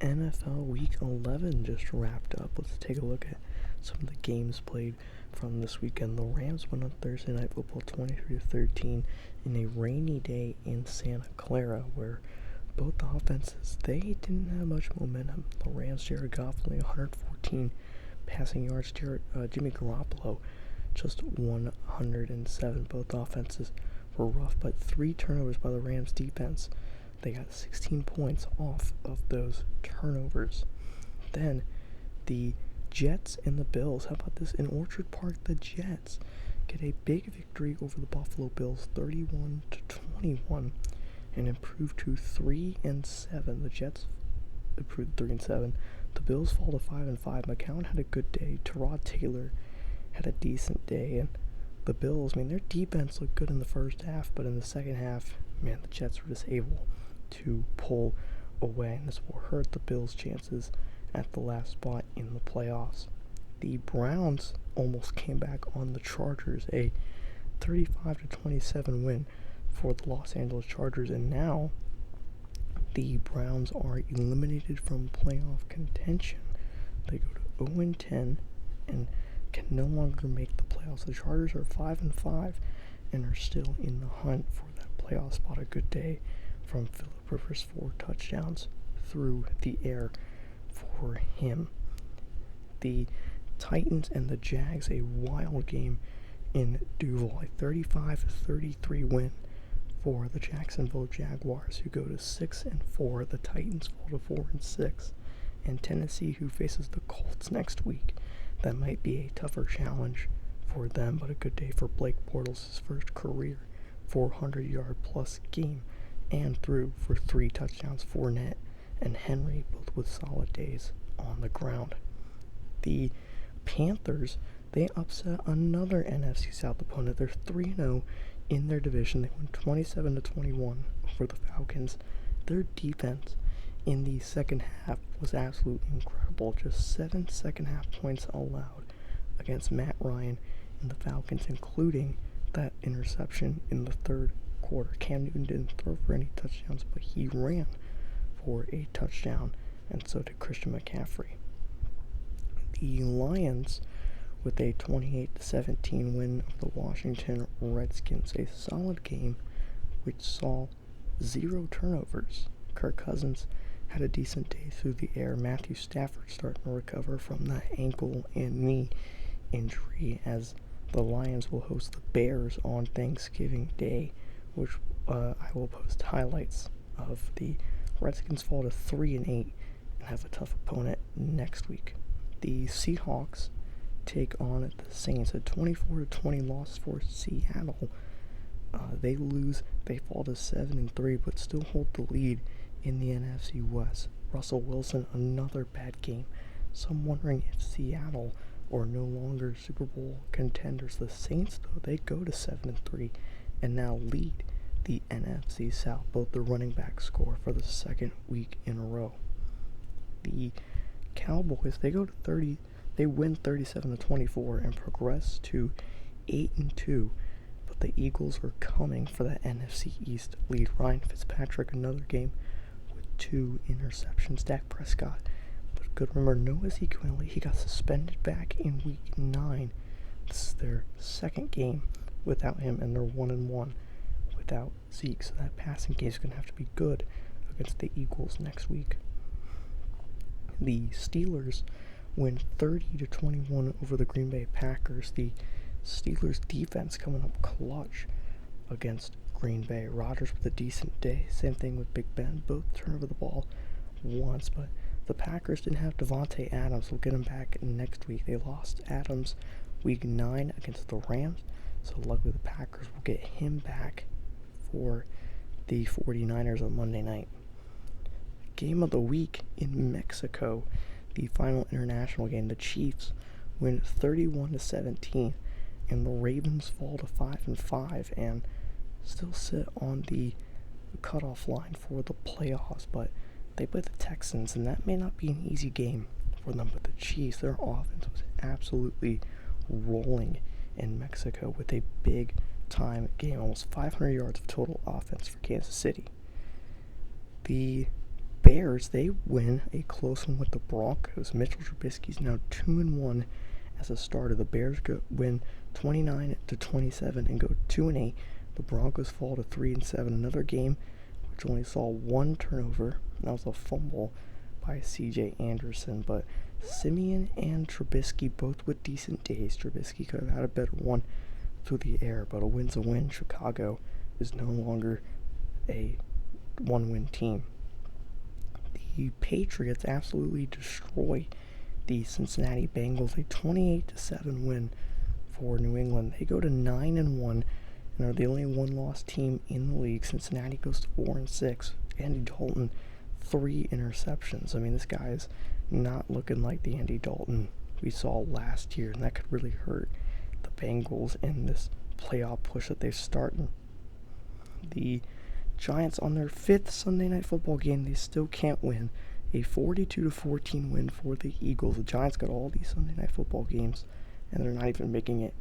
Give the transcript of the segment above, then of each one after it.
NFL Week 11 just wrapped up. Let's take a look at some of the games played from this weekend. The Rams won on Thursday Night Football 23-13 in a rainy day in Santa Clara, where both offenses, they didn't have much momentum. The Rams, Jared Goff, only 114 passing yards. Jimmy Garoppolo, just 107. Both offenses were rough, but 3 turnovers by the Rams defense. They got 16 points off of those turnovers. Then the Jets and the Bills. How about this? In Orchard Park, the Jets get a big victory over the Buffalo Bills, 31-21, and improved to 3-7. The Jets improved 3-7. The Bills fall to 5-5. McCown had a good day. Tyrod Taylor had a decent day, and the Bills, their defense looked good in the first half, but in the second half, the Jets were just able to pull away, and this will hurt the Bills' chances at the last spot in the playoffs. The Browns almost came back on the Chargers, a 35-27 win for the Los Angeles Chargers, and now the Browns are eliminated from playoff contention. They go to 0-10 and can no longer make the playoffs. The Chargers are 5-5 and are still in the hunt for that playoff spot. A good day from Phillip Rivers, 4 touchdowns through the air for him. The Titans and the Jags, a wild game in Duval, a 35-33 win for the Jacksonville Jaguars, who go to 6-4. The Titans fall to 4-6, and Tennessee, who faces the Colts next week. That might be a tougher challenge for them, but a good day for Blake Bortles, his first career 400-yard plus game, and threw for 3 touchdowns. Fournette and Henry both with solid days on the ground. The Panthers, they upset another NFC South opponent. They're 3-0 in their division. They won 27-21 over the Falcons. Their defense in the second half was absolutely incredible. Just 7 second half points allowed against Matt Ryan and the Falcons, including that interception in the third quarter. Cam Newton didn't throw for any touchdowns, but he ran for a touchdown, and so did Christian McCaffrey. The Lions, with a 28-17 win of the Washington Redskins, a solid game which saw 0 turnovers. Kirk Cousins had a decent day through the air. Matthew Stafford starting to recover from that ankle and knee injury, as the Lions will host the Bears on Thanksgiving Day, which I will post highlights of. The Redskins fall to 3-8 and have a tough opponent next week. The Seahawks take on the Saints. A 24-20 loss for Seattle. They lose. They fall to 7-3, but still hold the lead in the NFC West. Russell Wilson, another bad game. So I'm wondering if Seattle are no longer Super Bowl contenders. The Saints, though, they go to 7-3 and now lead the NFC South. Both the running backs score for the second week in a row. The Cowboys, they win 37-24 and progress to 8-2. But the Eagles are coming for the NFC East lead. Ryan Fitzpatrick, another game with 2 interceptions. Dak Prescott, but good remember, no Ezekiel, he got suspended back in week 9. This is their second game without him, and they're 1-1 without Zeke. So that passing game is going to have to be good against the Eagles next week. The Steelers win 30-21 over the Green Bay Packers. The Steelers defense coming up clutch against Green Bay. Rodgers with a decent day. Same thing with Big Ben. Both turn over the ball once, but the Packers didn't have Devontae Adams. We'll get him back next week. They lost Adams week 9 against the Rams, so luckily the Packers will get him back for the 49ers on Monday night. Game of the week in Mexico, the final international game. The Chiefs win 31-17, and the Ravens fall to 5-5 and still sit on the cutoff line for the playoffs, but they play the Texans, and that may not be an easy game for them. But the Chiefs, their offense was absolutely rolling in Mexico with a big time game, almost 500 yards of total offense for Kansas City. The Bears, they win a close one with the Broncos. Mitchell Trubisky's now 2-1 as a starter. The Bears win 29-27 and go 2-8. The Broncos fall to 3-7. Another game which only saw one turnover. That was a fumble by C.J. Anderson. But Simeon and Trubisky both with decent days. Trubisky could have had a better one through the air, but a win's a win. Chicago is no longer a one-win team. The Patriots absolutely destroy the Cincinnati Bengals. A 28-7 win for New England. They go to 9-1 and are the only one-loss team in the league. Cincinnati goes to 4-6. Andy Dalton, 3 interceptions. I mean, this guy is not looking like the Andy Dalton we saw last year, and that could really hurt the Bengals in this playoff push that they're starting. The Giants, on their 5th Sunday Night Football game, they still can't win. A 42-14 win for the Eagles. The Giants got all these Sunday Night Football games, and they're not even making it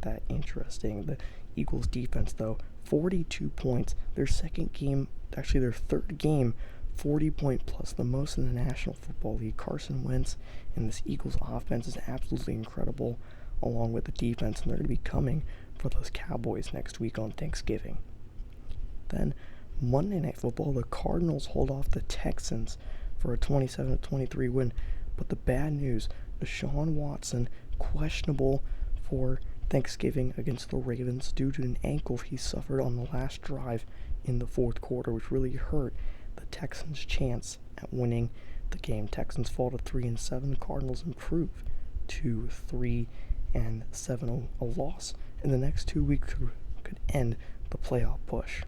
that interesting. The Eagles defense, though, 42 points. Their second game, actually their third game, 40-point plus, the most in the National Football League. Carson Wentz and this Eagles offense is absolutely incredible, along with the defense, and they're going to be coming for those Cowboys next week on Thanksgiving. Then Monday Night Football, the Cardinals hold off the Texans for a 27-23 win. But the bad news, Deshaun Watson questionable for Thanksgiving against the Ravens due to an ankle he suffered on the last drive in the fourth quarter, which really hurt the Texans' chance at winning the game. Texans fall to 3-7. The Cardinals improve to 3-7. A loss in the next 2 weeks could end the playoff push.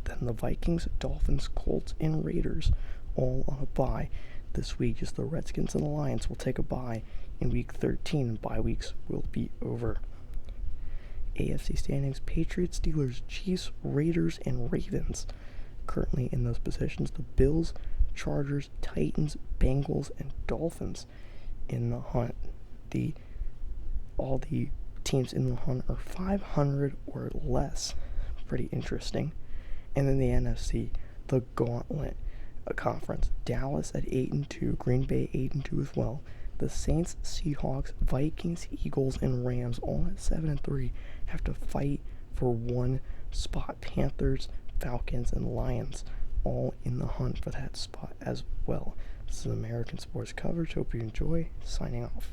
Then the Vikings, Dolphins, Colts, and Raiders all on a bye this week. Just the Redskins and the Lions will take a bye in week 13, and bye weeks will be over. AFC standings, Patriots, Steelers, Chiefs, Raiders, and Ravens currently in those positions. The Bills, Chargers, Titans, Bengals, and Dolphins in the hunt. All the teams in the hunt are 500 or less. Pretty interesting. And then the NFC, the Gauntlet Conference. Dallas at 8-2, Green Bay 8-2 as well. The Saints, Seahawks, Vikings, Eagles, and Rams all at 7-3 have to fight for one spot. Panthers, Falcons, and Lions all in the hunt for that spot as well. This is American Sports Coverage. Hope you enjoy. Signing off.